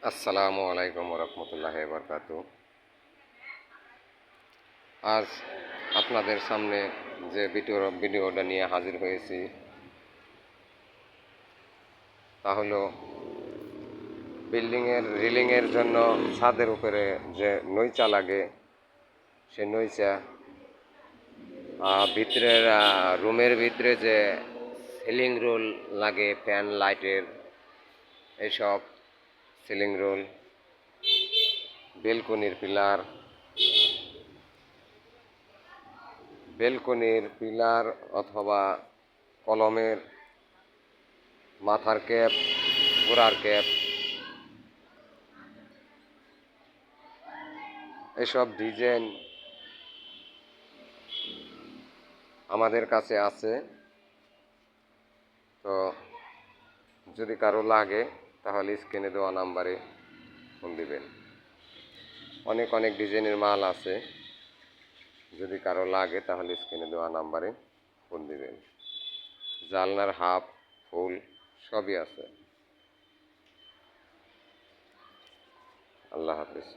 আসসালামু আলাইকুম রহমতুল্লাহ বরকাত। আজ আপনাদের সামনে যে ভিডিওটা নিয়ে হাজির হয়েছি তা হলো বিল্ডিংয়ের রিলিংয়ের জন্য ছাদের উপরে যে নইচা লাগে সে নইচা ভিতরের রুমের ভিতরে যে সিলিং রোল লাগে, ফ্যান লাইটের এসব সিলিং রোল, বেলকনির পিলার অথবা কলমের মাথার ক্যাপ, গোড়ার ক্যাপ, এসব ডিজাইন আমাদের কাছে আছে। তো যদি কারো লাগে তাহলে স্ক্রিনে দেওয়া নাম্বারে ফোন দিবেন। অনেক অনেক ডিজাইনের মাল আছে, যদি কারো লাগে তাহলে স্ক্রিনে দেওয়া নাম্বারে ফোন দিবেন। জানলার হাফ, ফুল সবই আছে। আল্লাহ হাফেজ।